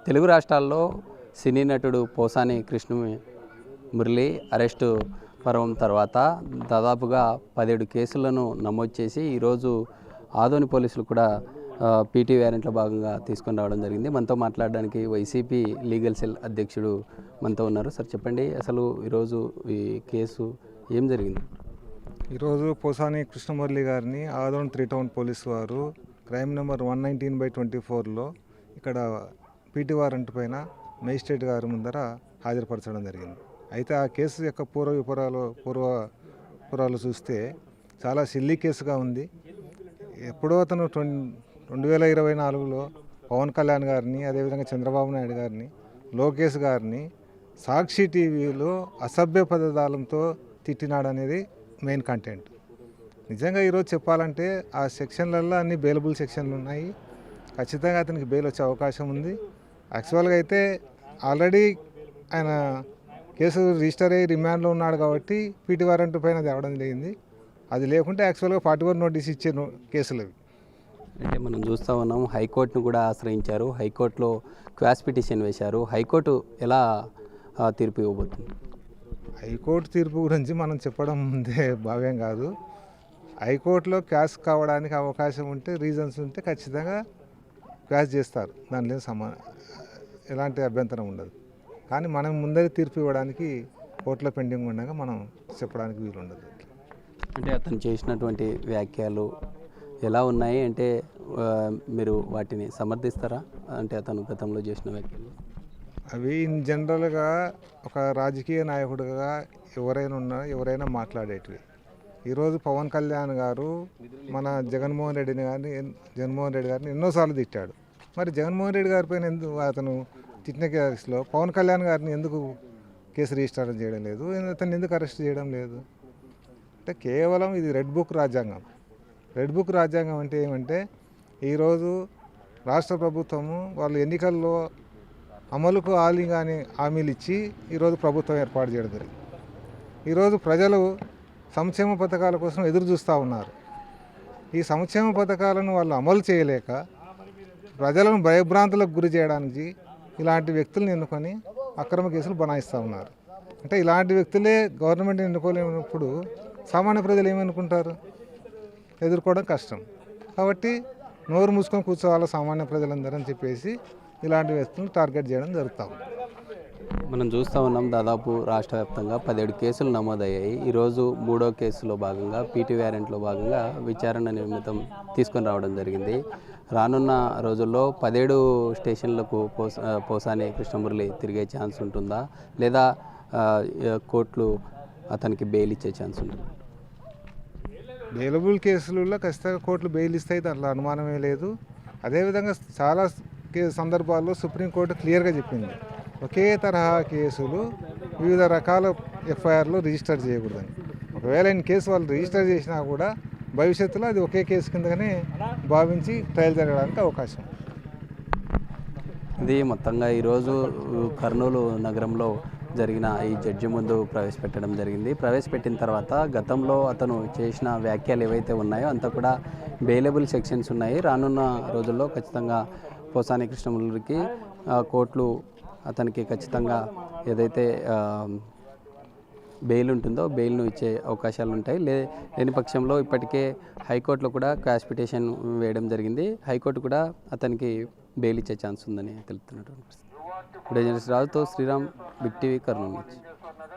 తెలుగు రాష్ట్రాల్లో సినీ నటుడు పోసాని కృష్ణ మురళి అరెస్టు పర్వం తర్వాత దాదాపుగా 17 కేసులను నమోదు చేసి ఈరోజు ఆదోని పోలీసులు కూడా పీటీ వ్యారెంట్లో భాగంగా తీసుకొని రావడం జరిగింది. మనతో మాట్లాడడానికి వైసీపీ లీగల్ సెల్ అధ్యక్షుడు మనతో ఉన్నారు. సార్ చెప్పండి, అసలు ఈరోజు ఈ కేసు ఏం జరిగింది? ఈరోజు పోసాని కృష్ణమురళి గారిని ఆదోని 3 టౌన్ పోలీసు వారు క్రైమ్ నెంబర్ 119/24లో ఇక్కడ పీటీ వారెంట్ పైన మేజిస్ట్రేట్ గారి ముందర హాజరుపరచడం జరిగింది. అయితే ఆ కేసు యొక్క పూర్వపురాలు చూస్తే చాలా సిల్లీ కేసుగా ఉంది. ఎప్పుడో అతను 2024లో పవన్ కళ్యాణ్ గారిని, అదేవిధంగా చంద్రబాబు నాయుడు గారిని, లోకేష్ గారిని సాక్షి టీవీలో అసభ్య పదజాలంతో తిట్టినాడనేది మెయిన్ కంటెంట్. నిజంగా ఈరోజు చెప్పాలంటే ఆ సెక్షన్లలో అన్ని బెయిలబుల్ సెక్షన్లు ఉన్నాయి. ఖచ్చితంగా అతనికి బెయిల్ వచ్చే అవకాశం ఉంది. యాక్చువల్గా అయితే ఆల్రెడీ ఆయన కేసు రిజిస్టర్ అయ్యి రిమాండ్లో ఉన్నాడు కాబట్టి పీటీ వారెంట్ పైన తేవడం జరిగింది. అది లేకుంటే యాక్చువల్గా 41 నోటీస్ ఇచ్చే కేసులు అవి. అంటే మనం చూస్తూ ఉన్నాం, హైకోర్టును కూడా ఆశ్రయించారు. హైకోర్టులో క్వాష్ పిటిషన్ వేశారు. హైకోర్టు ఎలా తీర్పు ఇవ్వబోతుంది? హైకోర్టు తీర్పు గురించి మనం చెప్పడం ముందే భావ్యం కాదు. హైకోర్టులో క్యాష్ కావడానికి అవకాశం ఉంటే, రీజన్స్ ఉంటే ఖచ్చితంగా క్యాష్ చేస్తారు. దానిలో ఎలాంటి అభ్యంతరం ఉండదు. కానీ మనం ముందరి తీర్పు ఇవ్వడానికి కోర్టులో పెండింగ్ ఉండగా మనం చెప్పడానికి వీలు ఉండదు. అంటే అతను చేసినటువంటి వ్యాఖ్యలు ఎలా ఉన్నాయి అంటే మీరు వాటిని సమర్థిస్తారా? అంటే అతను గతంలో చేసిన వ్యాఖ్యలు అవి ఇన్ జనరల్గా ఒక రాజకీయ నాయకుడిగా ఎవరైనా మాట్లాడేటివి. ఈరోజు పవన్ కళ్యాణ్ గారు మన జగన్మోహన్ రెడ్డి గారిని ఎన్నోసార్లు తిట్టాడు. మరి జగన్మోహన్ రెడ్డి గారి పైన ఎందుకు అతను తిట్టిన కేసులో పవన్ కళ్యాణ్ గారిని ఎందుకు కేసు రిజిస్టర్ చేయడం లేదు? అతన్ని ఎందుకు అరెస్ట్ చేయడం లేదు? అంటే కేవలం ఇది రెడ్ బుక్ రాజ్యాంగం. రెడ్ బుక్ రాజ్యాంగం అంటే ఏమంటే, ఈరోజు రాష్ట్ర ప్రభుత్వము వాళ్ళు ఎన్నికల్లో అమలుకు హామీలు ఇచ్చి ఈరోజు ప్రభుత్వం ఏర్పాటు చేయడం జరిగింది. ఈరోజు ప్రజలు సంక్షేమ పథకాల కోసం ఎదురు చూస్తూ ఉన్నారు. ఈ సంక్షేమ పథకాలను వాళ్ళు అమలు చేయలేక ప్రజలను భయభ్రాంతులకు గురి చేయడానికి ఇలాంటి వ్యక్తులను ఎన్నుకొని అక్రమ కేసులు బనాయిస్తూ ఉన్నారు. అంటే ఇలాంటి వ్యక్తులే గవర్నమెంట్ ఎన్నుకోలేనప్పుడు సామాన్య ప్రజలు ఏమనుకుంటారు? ఎదుర్కోవడం కష్టం. కాబట్టి నోరు మూసుకొని కూర్చోవాలి సామాన్య ప్రజలందరూ అని చెప్పేసి ఇలాంటి వ్యక్తులను టార్గెట్ చేయడం జరుగుతాం. మనం చూస్తూ ఉన్నాం, దాదాపు రాష్ట్ర వ్యాప్తంగా 17 కేసులు నమోదయ్యాయి. ఈరోజు 3వ కేసులో భాగంగా పీటీ వ్యారెంట్లో భాగంగా విచారణ నిమిత్తం తీసుకొని రావడం జరిగింది. రానున్న రోజుల్లో 17 స్టేషన్లకు పోసాని కృష్ణమురళి తిరిగే ఛాన్స్ ఉంటుందా, లేదా కోర్టులు అతనికి బెయిల్ ఇచ్చే ఛాన్స్ ఉంటుందా? బెయిలబుల్ కేసులలో ఖచ్చితంగా కోర్టులు బెయిల్ ఇస్తాయి, దాంట్లో అనుమానమే లేదు. అదేవిధంగా చాలా సందర్భాల్లో సుప్రీంకోర్టు క్లియర్గా చెప్పింది, ఒకే తరహా కేసులు వివిధ రకాల ఎఫ్ఐఆర్లు రిజిస్టర్ చేయకూడదని. ఒకవేళ ఈ కేసు వాళ్ళు రిజిస్టర్ చేసినా కూడా భవిష్యత్తులో అది ఒకే కేసు కిందగానే భావించి ట్రయల్ జరగడానికి అవకాశం. ఇది మొత్తంగా ఈరోజు కర్నూలు నగరంలో జరిగిన ఈ జడ్జి ముందు ప్రవేశపెట్టడం జరిగింది. ప్రవేశపెట్టిన తర్వాత గతంలో అతను చేసిన వ్యాఖ్యలు ఏవైతే ఉన్నాయో అంతా కూడా బెయిలబుల్ సెక్షన్స్ ఉన్నాయి. రానున్న రోజుల్లో ఖచ్చితంగా పోసాని కృష్ణమురళికి కోర్టులు అతనికి ఖచ్చితంగా ఏదైతే బెయిల్ ఉంటుందో బెయిల్ను ఇచ్చే అవకాశాలు ఉంటాయి. లేని పక్షంలో ఇప్పటికే హైకోర్టులో కూడా క్వాష్ పిటిషన్ వేయడం జరిగింది. హైకోర్టు కూడా అతనికి బెయిల్ ఇచ్చే ఛాన్స్ ఉందని తెలుపుతున్నటువంటి పరిస్థితి. జర్నలిస్ట్ రాజుతో శ్రీరామ్, బిగ్ టీవీ, కర్నూలు నుంచి.